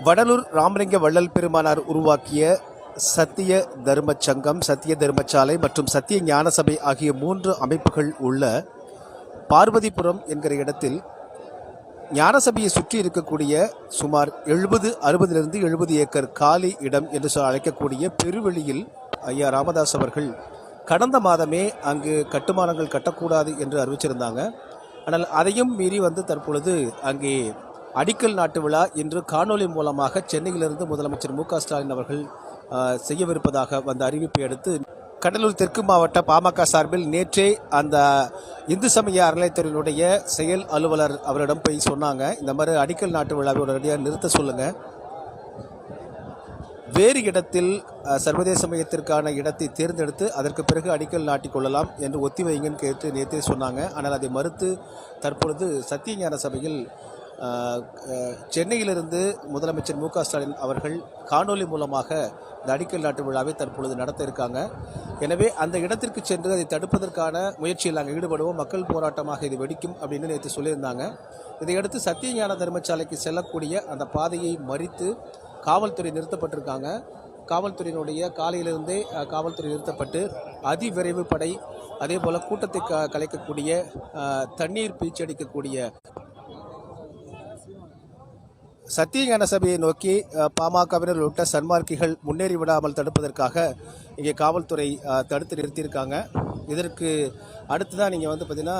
வடலூர் ராமலிங்க வள்ளல் பெருமானார் உருவாக்கிய சத்திய தர்ம சங்கம், சத்திய தர்மசாலை மற்றும் சத்திய ஞான சபை ஆகிய 3 அமைப்புகள் உள்ள பார்வதிபுரம் என்கிற இடத்தில் ஞானசபையை சுற்றி இருக்கக்கூடிய சுமார் 60 ஏக்கர் காலி இடம் என்று அழைக்கக்கூடிய பெருவெளியில் ஐயா ராமதாஸ் அவர்கள் கடந்த மாதமே அங்கு கட்டுமானங்கள் கட்டக்கூடாது என்று அறிவிச்சிருந்தாங்க. ஆனால் அதையும் மீறி தற்பொழுது அங்கே அடிக்கல் நாட்டு விழா இன்று காணொலி மூலமாக சென்னையிலிருந்து முதலமைச்சர் மு.க.ஸ்டாலின் அவர்கள் செய்யவிருப்பதாக வந்த அறிவிப்பை அடுத்து கடலூர் தெற்கு மாவட்ட பாமக சார்பில் நேற்றே அந்த இந்து சமய அறநிலையத்துறையினுடைய செயல் அலுவலர் அவரிடம் போய் சொன்னாங்க, இந்த மாதிரி அடிக்கல் நாட்டு விழாவை உடனடியாக நிறுத்த சொல்லுங்கள், வேறு இடத்தில் சர்வதேச மையத்திற்கான இடத்தை தேர்ந்தெடுத்து அதற்கு பிறகு அடிக்கல் நாட்டிக் கொள்ளலாம் என்று ஒத்தி வைங்கன்னு கேட்டு நேற்றே சொன்னாங்க. ஆனால் அதை மறுத்து தற்பொழுது சத்திய ஞான சபையில் சென்னையிலிருந்து முதலமைச்சர் மு.க.ஸ்டாலின் அவர்கள் காணொலி மூலமாக இந்த அடிக்கல் நாட்டு விழாவை தற்பொழுது நடத்த இருக்காங்க. எனவே அந்த இடத்திற்கு சென்று அதை தடுப்பதற்கான முயற்சியில் நாங்கள் ஈடுபடுவோம், மக்கள் போராட்டமாக இது வெடிக்கும் அப்படின்னு நேற்று சொல்லியிருந்தாங்க. இதையடுத்து சத்திய ஞான தர்மசாலைக்கு செல்லக்கூடிய அந்த பாதையை மறித்து காவல்துறை நிறுத்தப்பட்டிருக்காங்க. காவல்துறையினுடைய காலையிலிருந்தே காவல்துறை நிறுத்தப்பட்டு அதிவிரைவு படை, அதே போல் கூட்டத்தை கலைக்கக்கூடிய தண்ணீர் பீச்சடிக்கக்கூடிய சத்திய ஞான சபையை நோக்கி பாமகவினர் உள்ளிட்ட சன்மார்க்கிகள் முன்னேறி விடாமல் தடுப்பதற்காக இங்கே காவல்துறை தடுத்து நிறுத்தியிருக்காங்க. இதற்கு அடுத்துதான் நீங்கள் பார்த்தீங்கன்னா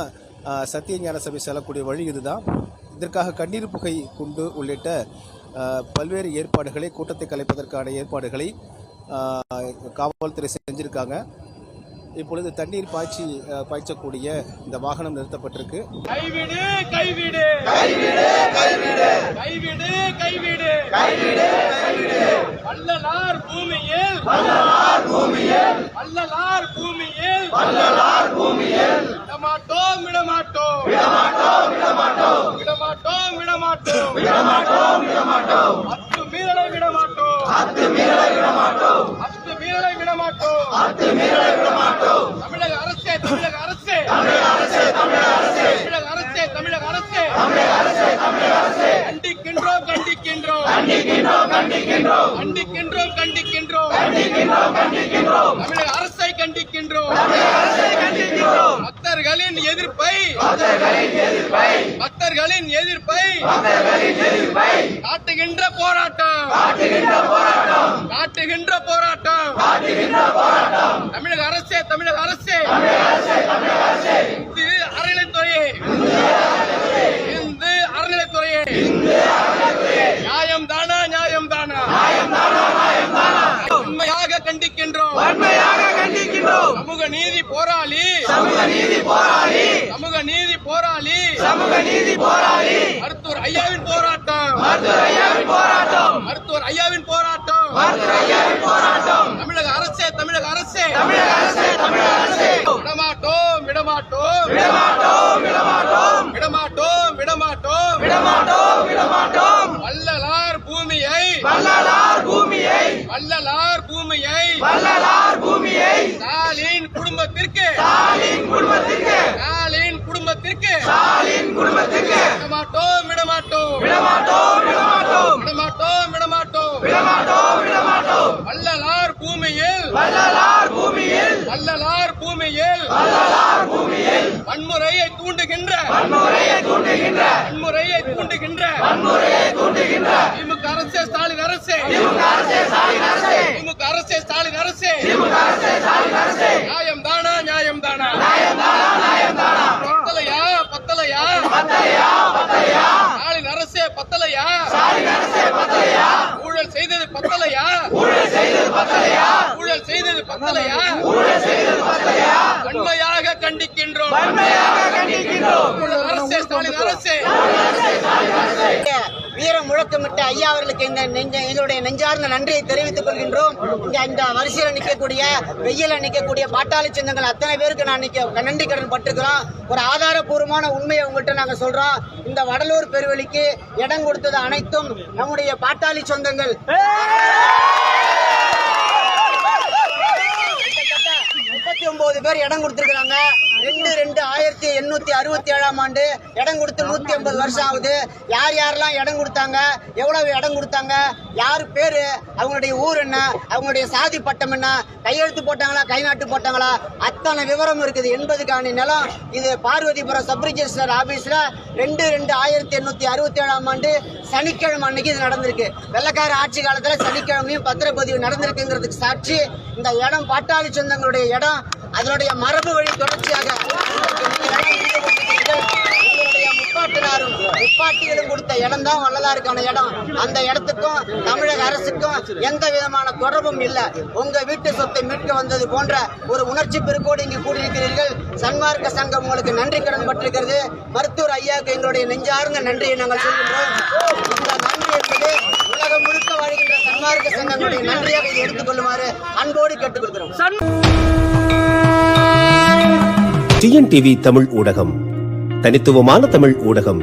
சத்திய ஞான சபை செல்லக்கூடிய வழி இதுதான். இதற்காக கண்ணீர் புகை குண்டு உள்ளிட்ட பல்வேறு ஏற்பாடுகளை, கூட்டத்தை கலைப்பதற்கான ஏற்பாடுகளை காவல்துறை செஞ்சிருக்காங்க. இப்பொழுது தண்ணீர் பாய்ச்சக்கூடிய இந்த வாகனம் நிறுத்தப்பட்டிருக்கு. கைவிடு கைவிடு கைவிடு கைவிடு கைவிடு கைவிடு கைவிடு கைவிடு வள்ளலார் பூமியில் வள்ளலார் பூமியில் வள்ளலார் பூமியில் வள்ளலார் பூமியில் விடமாட்டோம் விடமாட்டோம் விடமாட்டோம் விடமாட்டோம் விடமாட்டோம் விடமாட்டோம் விடமாட்டோம் விடமாட்டோம் அத்துமீறலை விடமாட்டோம் அத்துமீறலை விடமாட்டோம் அத்துமீறலை விடமாட்டோம் அத்துமீறலை விடமாட்டோம். தமிழக அரசே தமிழக அரசே தமிழக அரசே தமிழக அரசே தமிழக அரசே தமிழக அரசே தமிழக அரசே தமிழக அரசே கண்டிக்கின்றோம் கண்டிக்கின்றோம் கண்டிக்கின்றோம் கண்டிக்கின்றோம் கண்டிக்கின்றோம் கண்டிக்கின்றோம் கண்டிக்கின்றோம் கண்டிக்கின்றோம் தமிழக அரசை கண்டிக்கின்றோம் தமிழக அரசை கண்டிக்கின்றோம். பக்தர்களின் எதிர்ப்பை பக்தர்களின் எதிர்ப்பை பக்தர்களின் எதிர்ப்பை பக்தர்களின் எதிர்ப்பை காட்டுகின்ற போராட்டம் காட்டுகின்ற போராட்டம் காட்டுகின்ற போராட்டம் காட்டுகின்ற போராட்டம். தமிழக அரசே தமிழக அரசே தமிழக அரசே தமிழக அரசே இந்து அறநிலைத்துறையே இந்து அறநிலைத்துறையே நியாயம் தானா நியாயம் தானா நியாயம் தானா நியாயம் தானா உண்மையாக கண்டிக்கின்றோம் உண்மையாக கண்டிக்கின்றோம். சமூக நீதி போராளி சமூக நீதி போராளி சமூக நீதி போராளி சமூக நீதி போராளி மருத்துவர் ஐயாவின் போராட்டம் மருத்துவர் ஐயாவின் போராட்டம் மருத்துவர் ஐயாவின் போராட்டம் மருத்துவர் ஐயாவின் போராட்டம். தமிழக அரசே தமிழக அரசே தமிழக அரசே தமிழக அரசே விடமாட்டோம் விடமாட்டோம் விடமாட்டோம் விடமாட்டோம் விடமாட்டோம் விடமாட்டோம் விடமாட்டோம் விடமாட்டோம். வள்ளலார் பூமியை வள்ளலார் பூமியை வள்ளலார் பூமியை வள்ளலார் பூமியை ஸ்டாலின் குடும்பத்திற்கு ஸ்டாலின் குடும்பத்திற்கு ஸ்டாலின் குடும்பத்திற்கு ஸ்டாலின் குடும்பத்திற்கு விடமாட்டோம் விடமாட்டோம் விடமாட்டோம் விடமாட்டோம் விடமாட்டோம் விடமாட்டோம் விடமாட்டோம் விடமாட்டோம். வள்ளலார் பூமியில் வள்ளலார் பூமியில் வள்ளலார் பூமியில் வள்ளலார் பூமியில் வன்முறையை தூண்டுகின்ற வன்முறையை தூண்டுகின்ற வன்முறையை தூண்டுகின்ற வன்முறையை தூண்டுகின்ற திமுக அரசே ஸ்டாலின் அரசே திமுக அரசே ஸ்டாலின் அரசே திமுக அரசே ஸ்டாலின் அரசே திமுக அரசே ஸ்டாலின் அரசே நியாயம் தானா நியாயம் தானா நியாயம் தானா நியாயம் தானா பத்தலையா பத்தலையா பத்தலையா பத்தலையா ஸ்டாலின் அரசே பத்தலையா ஸ்டாலின் அரசே பத்தலையா ஊழல் செய்தது பத்தலையா ஊழல் செய்தது பத்தலையா ஊழல் செய்தது பத்தலையா ஊழல் செய்தது பத்தலையா. வன்மையாக கண்டிக்கின்றோம் வன்மையாக கண்டிக்கின்றோம். அரசே ஸ்டாலின் அரசே வீரம் முழக்கமிட்ட ஐயா அவர்களுக்கு எங்களுடைய நெஞ்சார்ந்த நன்றியை தெரிவித்துக் கொள்கின்றோம். இந்த வரிசையில் நிற்கக்கூடிய வெயில நிற்கக்கூடிய பாட்டாளி சொந்தங்கள் அத்தனை பேருக்கு நான் நன்றி கடன் பட்டிருக்கிறோம். ஒரு ஆதாரபூர்வமான உண்மையை உங்கள்கிட்ட நாங்க சொல்றோம். இந்த வடலூர் பெருவெளிக்கு இடம் கொடுத்தது அனைத்தும் நம்முடைய பாட்டாளி சொந்தங்கள். 39 பேர் இடம் கொடுத்திருக்கிறாங்க. 2/2/1867 ஆண்டு இடம் கொடுத்து 150 வருஷம் ஆகுது. யார் யாரெல்லாம் இடம் கொடுத்தாங்க, எவ்வளவு இடம் கொடுத்தாங்க, யார் பேரு, அவங்களுடைய ஊர் என்ன, அவங்களுடைய சாதி பட்டம் என்ன, கையெழுத்து போட்டாங்களா, கை நாட்டு போட்டாங்களா, அத்தனை விவரம் இருக்குது. 80 காணி நிலம் இது பார்வதிபுரம் சப் ரிஜிஸ்டர் ஆபீஸ்ல 2/2/1867 ஆண்டு சனிக்கிழமை அன்னைக்கு இது நடந்திருக்கு. வெள்ளக்கார ஆட்சி காலத்துல சனிக்கிழமையும் பத்திரப்பதிவு நடந்திருக்குங்கிறதுக்கு சாட்சி இந்த இடம். பாட்டாளி சொந்தங்களுடைய இடம், அதனுடைய மரபு வழி தொடர்ச்சியாக முப்பாட்டிகளும் கொடுத்த இடம் தான் வள்ளலாருக்கான இடம். அந்த இடத்துக்கும் தமிழக அரசுக்கும் எந்த விதமான தொடர்பும் இல்லை. உங்க வீட்டு சொத்தை மீட்க வந்தது போன்ற ஒரு உணர்ச்சி பெருக்கோடு இங்கு கூடியிருக்கிறீர்கள். சன்மார்க்க சங்கம் உங்களுக்கு நன்றி கடன் பட்டிருக்கிறது. மருத்துவர் ஐயாவுக்கு எங்களுடைய நெஞ்சார்ந்த நன்றியை நாங்கள் சொல்கின்றோம். இந்த நன்றி என்பது உலகம் முழுக்க வாழ்கின்ற சன்மார்க்க சங்கங்களுடைய நன்றியாக இதை எடுத்துக்கொள்ளுமாறு அன்போடு கேட்டுக்கொள்கிறோம். டிஎன்டிவி தமிழ் ஊடகம், தனித்துவமான தமிழ் ஊடகம்.